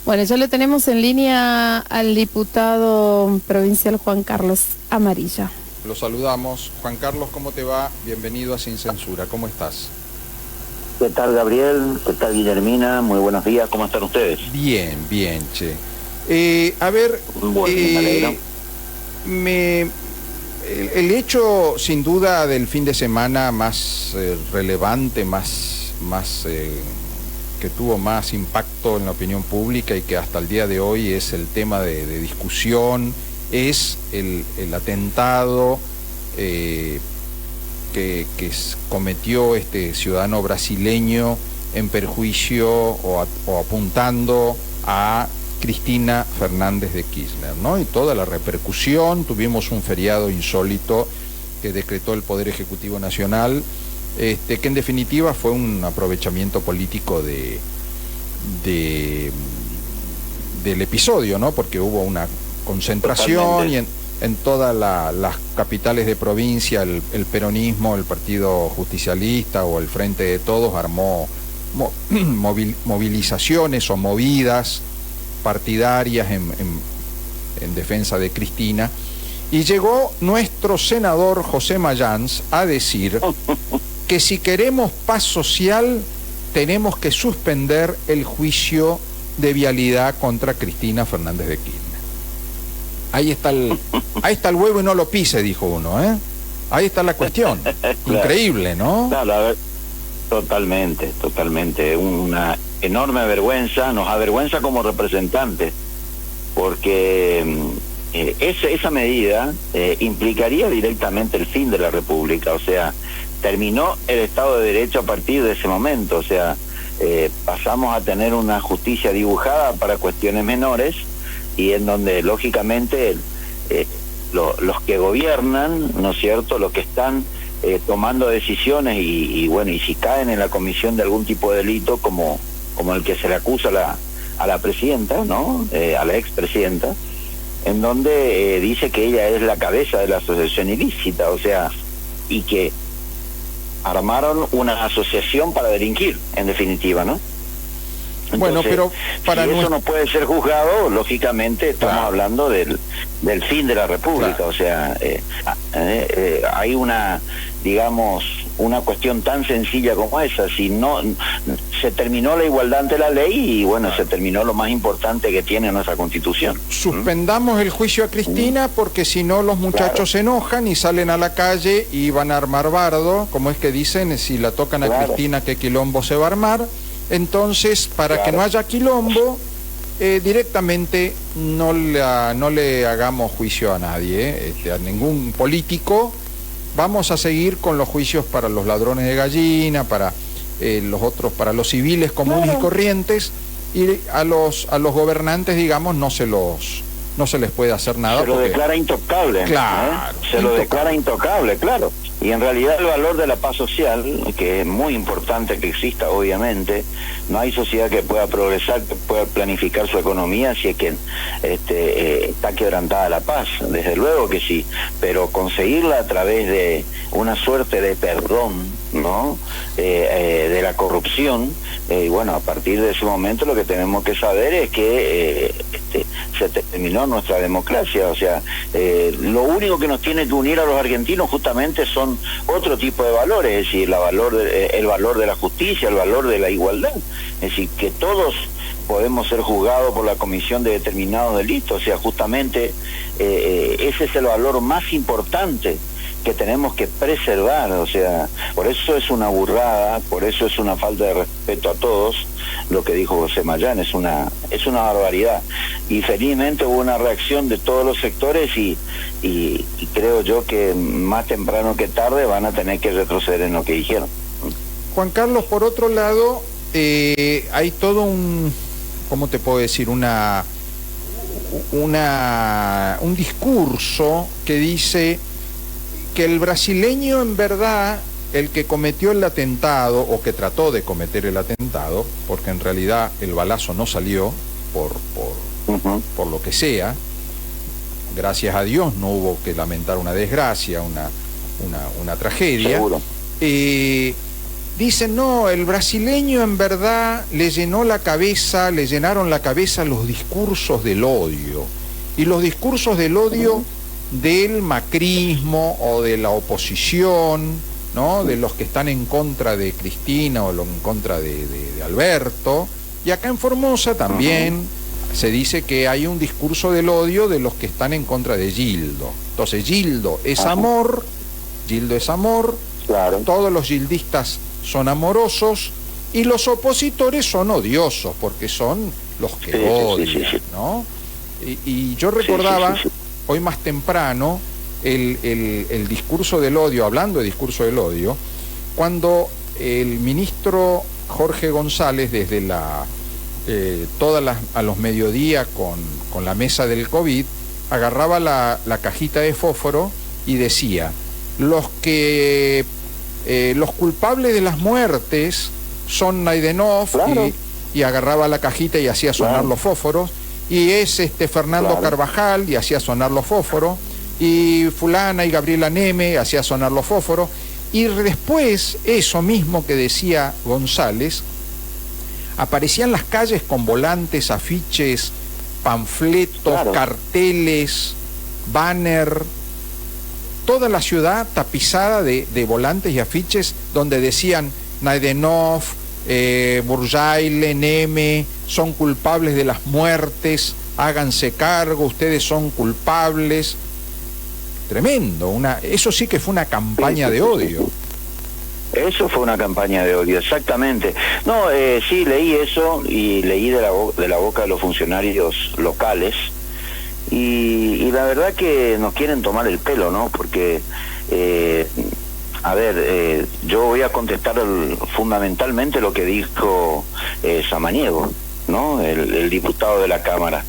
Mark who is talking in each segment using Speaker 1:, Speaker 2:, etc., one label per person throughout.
Speaker 1: Bueno, ya lo tenemos en línea al diputado provincial Juan Carlos Amarilla.
Speaker 2: Lo saludamos. Juan Carlos, ¿cómo te va? Bienvenido a Sin Censura. ¿Cómo estás?
Speaker 3: ¿Qué tal, Gabriel? ¿Qué tal, Guillermina? Muy buenos días. ¿Cómo están ustedes?
Speaker 2: Bien, bien, che. A ver,
Speaker 3: me alegro.
Speaker 2: El hecho, sin duda, del fin de semana más relevante, que tuvo más impacto en la opinión pública y que hasta el día de hoy es el tema de discusión, es el atentado que cometió este ciudadano brasileño en perjuicio o apuntando a Cristina Fernández de Kirchner, ¿no? Y toda la repercusión. Tuvimos un feriado insólito que decretó el Poder Ejecutivo Nacional, que en definitiva fue un aprovechamiento político del episodio, ¿no? Porque hubo una concentración. Totalmente. Y en todas las capitales de provincia el peronismo, el Partido Justicialista o el Frente de Todos armó movilizaciones o movidas partidarias en defensa de Cristina, y llegó nuestro senador José Mayans a decir que si queremos paz social tenemos que suspender el juicio de vialidad contra Cristina Fernández de Kirchner. Ahí está el huevo y no lo pise, dijo uno, ¿eh? Ahí está la cuestión. Claro. Increíble, ¿no?
Speaker 3: Claro, a ver, totalmente. Una enorme vergüenza, nos avergüenza como representantes, porque esa medida implicaría directamente el fin de la República. O sea, terminó el Estado de Derecho a partir de ese momento. O sea, pasamos a tener una justicia dibujada para cuestiones menores, y en donde lógicamente los que gobiernan, ¿no es cierto?, los que están tomando decisiones y bueno, y si caen en la comisión de algún tipo de delito como el que se le acusa a la presidenta, ¿no?, a la expresidenta, en donde dice que ella es la cabeza de la asociación ilícita, o sea, y que armaron una asociación para delinquir, en definitiva, ¿no? Entonces, bueno, pero para si eso no puede ser juzgado, lógicamente estamos hablando del fin de la República. Claro. O sea, hay una, digamos, una cuestión tan sencilla como esa. Si no se terminó la igualdad ante la ley y bueno, se terminó lo más importante que tiene nuestra Constitución.
Speaker 2: Suspendamos el juicio a Cristina porque si no los muchachos se enojan y salen a la calle y van a armar bardo, como es que dicen, si la tocan a Cristina, ¿qué quilombo se va a armar? Entonces, para que no haya quilombo, directamente no le hagamos juicio a nadie, a ningún político. Vamos a seguir con los juicios para los ladrones de gallina, para los otros, para los civiles comunes y corrientes, y a los gobernantes, digamos, no se les puede hacer nada.
Speaker 3: Se lo declara intocable.
Speaker 2: Claro.
Speaker 3: Se lo declara intocable, claro. Y en realidad el valor de la paz social, que es muy importante que exista, obviamente, no hay sociedad que pueda progresar, que pueda planificar su economía si es que está quebrantada la paz, desde luego que sí, pero conseguirla a través de una suerte de perdón, ¿no?, de la corrupción, y bueno, a partir de ese momento lo que tenemos que saber es que se terminó nuestra democracia. O sea, lo único que nos tiene que unir a los argentinos justamente son otro tipo de valores, es decir, el valor de la justicia, el valor de la igualdad, es decir, que todos podemos ser juzgados por la comisión de determinados delitos. O sea, justamente ese es el valor más importante que tenemos que preservar. O sea, por eso es una burrada, por eso es una falta de respeto a todos lo que dijo José Mayán, es una barbaridad. Y felizmente hubo una reacción de todos los sectores y creo yo que más temprano que tarde van a tener que retroceder en lo que dijeron.
Speaker 2: Juan Carlos, por otro lado, hay todo un, ¿cómo te puedo decir?, un discurso que dice que el brasileño, en verdad, el que cometió el atentado o que trató de cometer el atentado, porque en realidad el balazo no salió por lo que sea, gracias a Dios no hubo que lamentar una desgracia, una tragedia.
Speaker 3: Seguro.
Speaker 2: dicen, no, el brasileño en verdad le llenaron la cabeza los discursos del odio. Y los discursos del odio del macrismo o de la oposición, ¿no? De los que están en contra de Cristina o en contra de Alberto. Y acá en Formosa también se dice que hay un discurso del odio de los que están en contra de Gildo. Entonces Gildo es amor,
Speaker 3: claro.
Speaker 2: Todos los gildistas son amorosos y los opositores son odiosos porque son los que odian, ¿no? Y yo recordaba hoy más temprano el discurso del odio, hablando de discurso del odio, cuando el ministro Jorge González desde a los mediodía con la mesa del COVID agarraba la cajita de fósforo y decía los culpables de las muertes son Naidenov, claro. y agarraba la cajita y hacía sonar los fósforos, y es Fernando Carvajal y hacía sonar los fósforos, y fulana y Gabriela Neme hacía sonar los fósforos, y después eso mismo que decía González aparecía en las calles con volantes, afiches, panfletos, carteles, banner, toda la ciudad tapizada de volantes y afiches donde decían Naidenov, Burjaile, Neme, son culpables de las muertes, háganse cargo, ustedes son culpables. Tremendo, eso sí que fue una campaña de odio.
Speaker 3: Eso fue una campaña de odio, exactamente. No, sí, leí eso y leí de la boca de los funcionarios locales. Y la verdad que nos quieren tomar el pelo, ¿no? Porque, yo voy a contestar fundamentalmente lo que dijo Samaniego, ¿no? El diputado de la Cámara.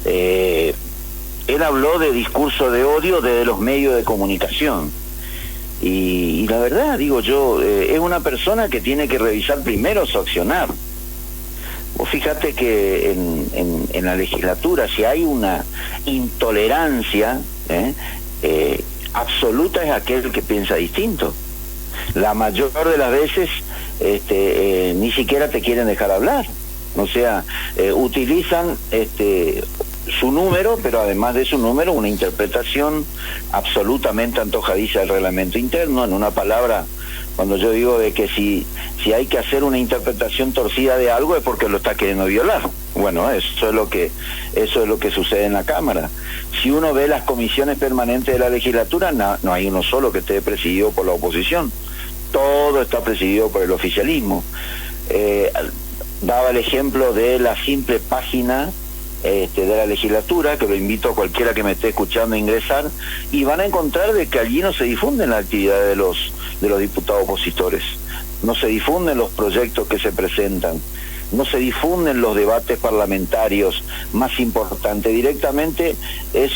Speaker 3: Él habló de discurso de odio desde los medios de comunicación. Y la verdad, digo yo, es una persona que tiene que revisar primero su accionar. Vos fíjate que en la legislatura, si hay una intolerancia absoluta, es aquel que piensa distinto. La mayor de las veces ni siquiera te quieren dejar hablar. O sea, utilizan su número, pero además de su número, una interpretación absolutamente antojadiza del reglamento interno. En una palabra, cuando yo digo de que si hay que hacer una interpretación torcida de algo es porque lo está queriendo violar. Bueno, eso es lo que sucede en la Cámara. Si uno ve las comisiones permanentes de la legislatura, no hay uno solo que esté presidido por la oposición. Todo está presidido por el oficialismo. Daba el ejemplo de la simple página de la legislatura, que lo invito a cualquiera que me esté escuchando a ingresar, y van a encontrar de que allí no se difunden las actividades de los diputados opositores, no se difunden los proyectos que se presentan, no se difunden los debates parlamentarios más importantes. Directamente es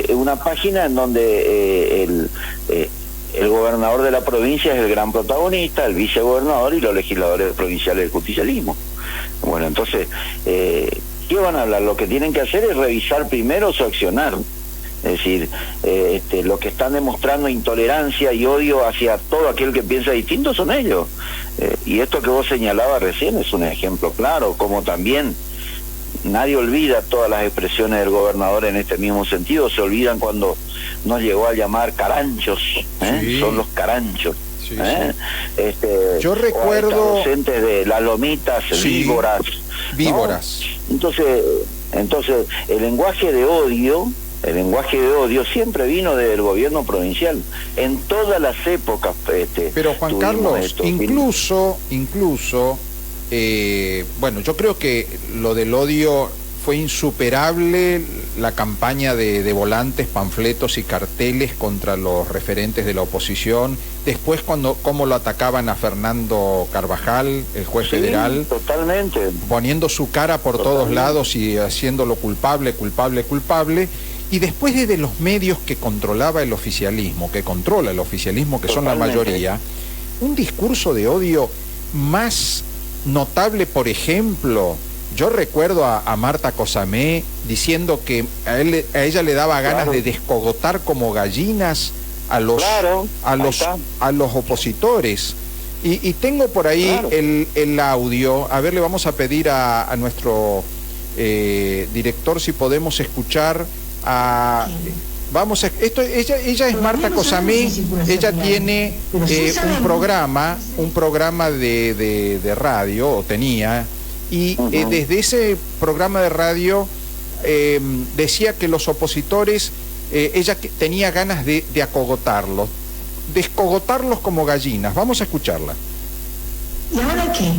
Speaker 3: una página en donde el gobernador de la provincia es el gran protagonista, el vicegobernador y los legisladores provinciales del justicialismo. Bueno, entonces, ¿qué van a hablar? Lo que tienen que hacer es revisar primero su accionar. Es decir, lo que están demostrando intolerancia y odio hacia todo aquel que piensa distinto son ellos. Y esto que vos señalabas recién es un ejemplo claro, como también nadie olvida todas las expresiones del gobernador en este mismo sentido. Se olvidan cuando nos llegó a llamar caranchos, sí. Son los caranchos.
Speaker 2: Sí, sí. Yo recuerdo
Speaker 3: docentes de las lomitas, sí. víboras, ¿no? Entonces el lenguaje de odio siempre vino del gobierno provincial en todas las épocas.
Speaker 2: Pero Juan Carlos, incluso bueno, yo creo que lo del odio fue insuperable, la campaña de volantes, panfletos y carteles contra los referentes de la oposición. Después, cómo lo atacaban a Fernando Carvajal, el juez federal.
Speaker 3: Totalmente.
Speaker 2: Poniendo su cara por todos lados y haciéndolo culpable. Y después desde los medios que controla el oficialismo, que son la mayoría, un discurso de odio más notable, por ejemplo. Yo recuerdo a Marta Cosamé diciendo que a ella le daba ganas de descogotar como gallinas a los opositores. Y tengo por ahí
Speaker 3: Claro.
Speaker 2: el audio. A ver, le vamos a pedir a nuestro director si podemos escuchar a... ella es Marta Cosamí, ella tiene un programa de radio, o tenía, y desde ese programa de radio decía que los opositores, ella tenía ganas de acogotarlos, descogotarlos como gallinas. Vamos a escucharla.
Speaker 4: ¿Y ahora qué?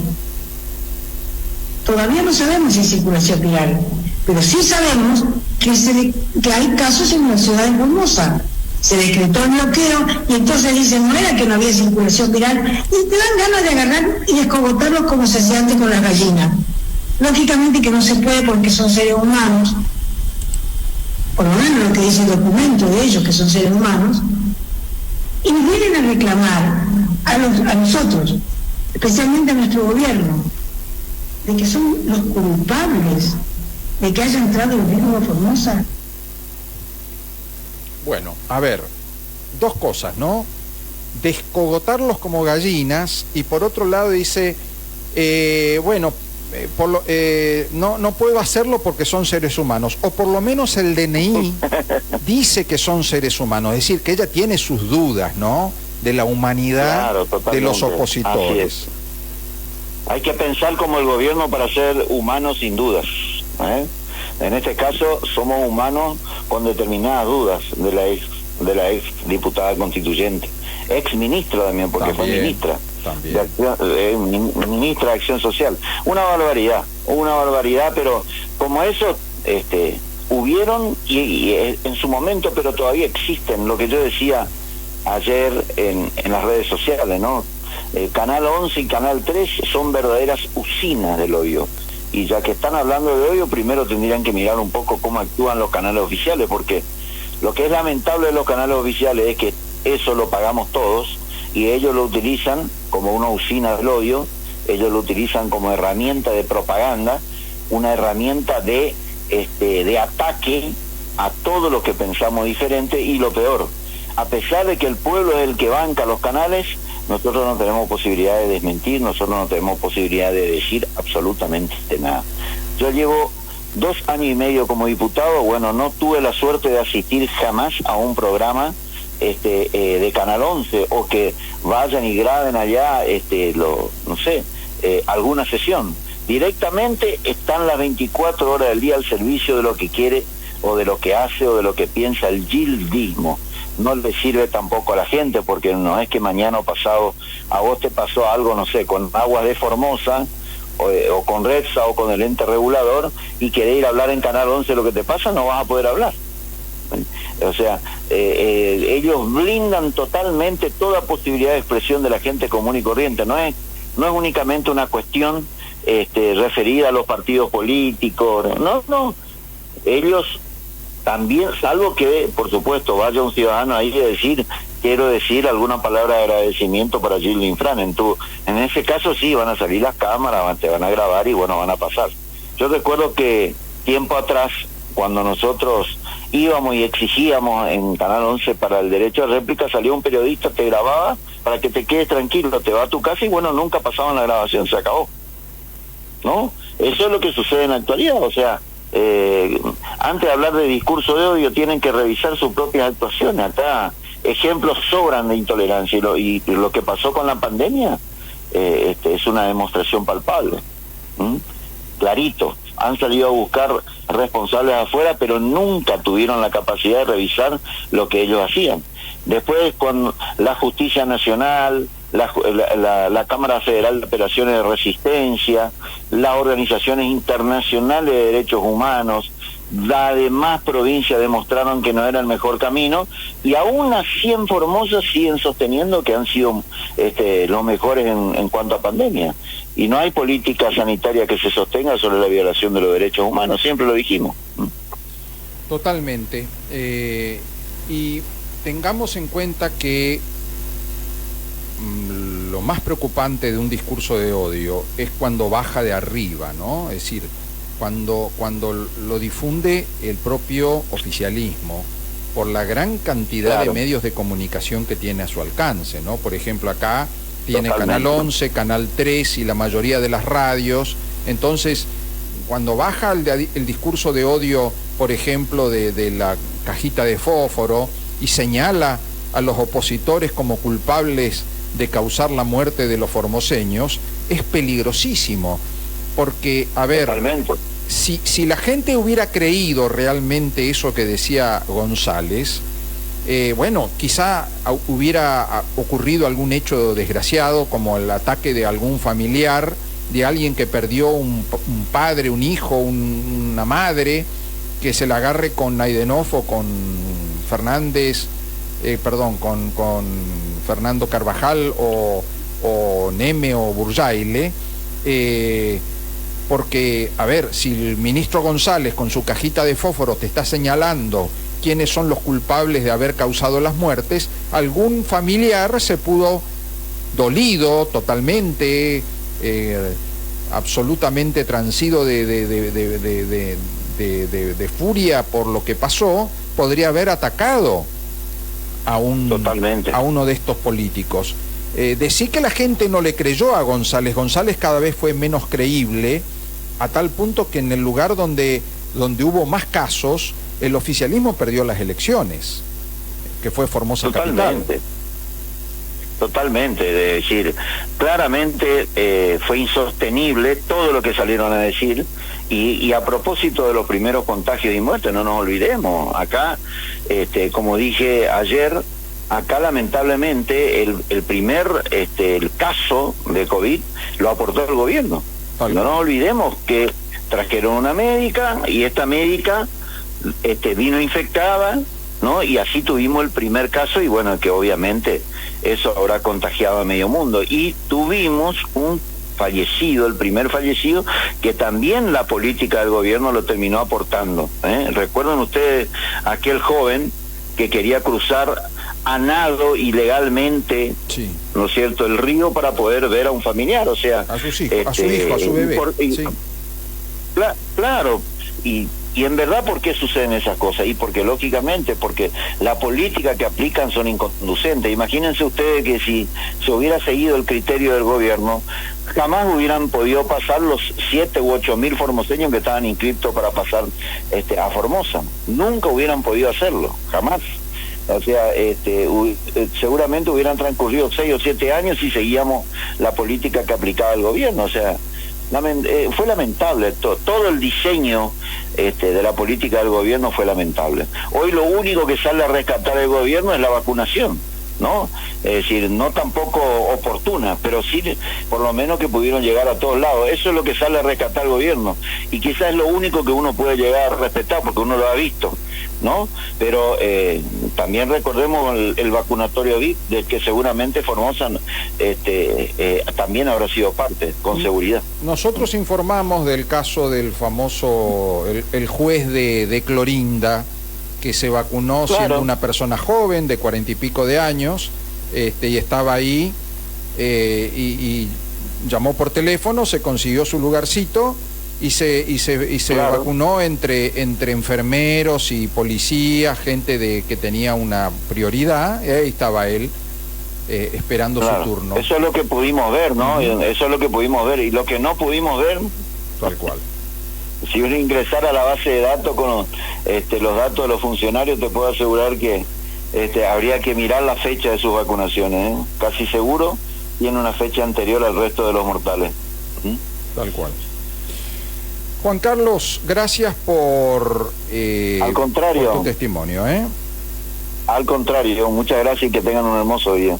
Speaker 4: Todavía no sabemos si es circulación viral, pero sí sabemos que hay casos en la ciudad de Formosa. Se decretó el bloqueo y entonces dicen, no era que no había circulación viral, y te dan ganas de agarrar y descogotarlos como se hacía antes con las gallinas. Lógicamente que no se puede porque son seres humanos, por lo menos lo que dice el documento de ellos, que son seres humanos, y nos vienen a reclamar a nosotros, especialmente a nuestro gobierno, de que son los culpables de que haya entrado el virus a Formosa.
Speaker 2: Bueno, a ver, dos cosas, ¿no? Descogotarlos como gallinas, y por otro lado dice, no puedo hacerlo porque son seres humanos, o por lo menos el DNI dice que son seres humanos, es decir, que ella tiene sus dudas, ¿no?, de la humanidad,
Speaker 3: claro,
Speaker 2: de los opositores.
Speaker 3: Hay que pensar como el gobierno para ser humanos sin dudas, ¿eh? En este caso somos humanos con determinadas dudas de la ex diputada constituyente, ex ministra también, porque fue ministra ministra de Acción Social. Una barbaridad, pero como eso hubieron y en su momento, pero todavía existen, lo que yo decía ayer en las redes sociales, ¿no? Canal 11 y Canal 3 son verdaderas usinas del odio. Y ya que están hablando de odio, primero tendrían que mirar un poco cómo actúan los canales oficiales, porque lo que es lamentable de los canales oficiales es que eso lo pagamos todos y ellos lo utilizan como una usina del odio, ellos lo utilizan como herramienta de propaganda, una herramienta de ataque a todo lo que pensamos diferente. Y lo peor, a pesar de que el pueblo es el que banca los canales, nosotros no tenemos posibilidad de desmentir, nosotros no tenemos posibilidad de decir absolutamente nada. Yo llevo 2 años y medio como diputado, bueno, no tuve la suerte de asistir jamás a un programa de Canal 11, o que vayan y graben allá, alguna sesión. Directamente están las 24 horas del día al servicio de lo que quiere, o de lo que hace, o de lo que piensa el gildismo. No le sirve tampoco a la gente, porque no es que mañana o pasado a vos te pasó algo, no sé, con Aguas de Formosa, o con Redsa, o con el ente regulador, y querés ir a hablar en Canal 11 lo que te pasa, no vas a poder hablar. O sea, ellos blindan totalmente toda posibilidad de expresión de la gente común y corriente. No es únicamente una cuestión referida a los partidos políticos, no, ellos también, salvo que, por supuesto, vaya un ciudadano ahí a quiero decir alguna palabra de agradecimiento para Gildo Infran. En ese caso sí, van a salir las cámaras, te van a grabar y bueno, van a pasar. Yo recuerdo que tiempo atrás, cuando nosotros íbamos y exigíamos en Canal 11 para el derecho a réplica, salía un periodista, te grababa para que te quedes tranquilo, te va a tu casa y bueno, nunca pasaban la grabación, se acabó, ¿no? Eso es lo que sucede en la actualidad. O sea, antes de hablar de discurso de odio tienen que revisar sus propias actuaciones. Acá ejemplos sobran de intolerancia, y lo que pasó con la pandemia es una demostración palpable, clarito. Han salido a buscar responsables afuera, pero nunca tuvieron la capacidad de revisar lo que ellos hacían. Después, con la Justicia Nacional, la Cámara Federal de Operaciones de Resistencia, las organizaciones internacionales de derechos humanos, las demás provincias demostraron que no era el mejor camino, y aún así en Formosa siguen sosteniendo que han sido los mejores en cuanto a pandemia. Y no hay política sanitaria que se sostenga sobre la violación de los derechos humanos, siempre lo dijimos.
Speaker 2: Totalmente. Y tengamos en cuenta que lo más preocupante de un discurso de odio es cuando baja de arriba, ¿no? Es decir, cuando lo difunde el propio oficialismo por la gran cantidad de medios de comunicación que tiene a su alcance, ¿no? Por ejemplo, acá tiene
Speaker 3: Totalmente.
Speaker 2: Canal 11, Canal 3 y la mayoría de las radios. Entonces, cuando baja el discurso de odio, por ejemplo, de la cajita de fósforo, y señala a los opositores como culpables de causar la muerte de los formoseños, es peligrosísimo. Porque, a ver,
Speaker 3: Totalmente.
Speaker 2: si la gente hubiera creído realmente eso que decía González, bueno, quizá hubiera ocurrido algún hecho desgraciado, como el ataque de algún familiar, de alguien que perdió un padre, un hijo, una madre, que se la agarre con Naidenov o con Fernández, con Fernando Carvajal o Neme o Burjaile, porque, a ver, si el ministro González con su cajita de fósforo te está señalando quiénes son los culpables de haber causado las muertes, algún familiar se pudo, dolido totalmente, absolutamente transido de furia por lo que pasó, podría haber atacado a uno de estos políticos. Decir que la gente no le creyó a González. González cada vez fue menos creíble, a tal punto que en el lugar donde hubo más casos, el oficialismo perdió las elecciones, que fue Formosa Capital.
Speaker 3: Totalmente, de decir, claramente fue insostenible todo lo que salieron a decir, y a propósito de los primeros contagios y muertes, no nos olvidemos, acá, como dije ayer, acá lamentablemente el primer el caso de COVID lo aportó el gobierno. No nos olvidemos que trajeron una médica y esta médica vino infectada, ¿no? Y así tuvimos el primer caso, y bueno, que obviamente eso habrá contagiado a medio mundo. Y tuvimos un fallecido, el primer fallecido, que también la política del gobierno lo terminó aportando. ¿Recuerdan ustedes aquel joven que quería cruzar a nado ilegalmente, sí, ¿no es cierto?, el río para poder ver a un familiar, o sea,
Speaker 2: a su hijo, a su bebé. Sí.
Speaker 3: Claro, y en verdad, ¿por qué suceden esas cosas? Y porque lógicamente, porque la política que aplican son inconducentes. Imagínense ustedes que si se hubiera seguido el criterio del gobierno, jamás hubieran podido pasar los 7 u 8 mil formoseños que estaban inscritos para pasar a Formosa. Nunca hubieran podido hacerlo, jamás. O sea, seguramente hubieran transcurrido 6 o 7 años si seguíamos la política que aplicaba el gobierno. O sea, fue lamentable todo el diseño de la política del gobierno fue lamentable. Hoy lo único que sale a rescatar el gobierno es la vacunación, ¿no? Es decir, no tampoco oportuna, pero sí por lo menos que pudieron llegar a todos lados. Eso es lo que sale a rescatar el gobierno, y quizás es lo único que uno puede llegar a respetar porque uno lo ha visto, ¿no? Pero también recordemos el vacunatorio VIP, del que seguramente Formosa también habrá sido parte, con seguridad.
Speaker 2: Nosotros informamos del caso del famoso, el juez de Clorinda, que se vacunó, claro, siendo una persona joven de 40 y pico de años, y estaba ahí, y llamó por teléfono, se consiguió su lugarcito y se claro, vacunó entre enfermeros y policías, gente que tenía una prioridad, y ahí estaba él esperando, claro, su turno.
Speaker 3: Eso es lo que pudimos ver, ¿no? Eso es lo que pudimos ver, y lo que no pudimos ver,
Speaker 2: tal cual.
Speaker 3: Si uno ingresara a la base de datos con los datos de los funcionarios, te puedo asegurar que habría que mirar la fecha de sus vacunaciones, casi seguro tiene una fecha anterior al resto de los mortales.
Speaker 2: Tal cual. Juan Carlos, gracias por
Speaker 3: al contrario,
Speaker 2: por tu testimonio.
Speaker 3: Al contrario, muchas gracias y que tengan un hermoso día.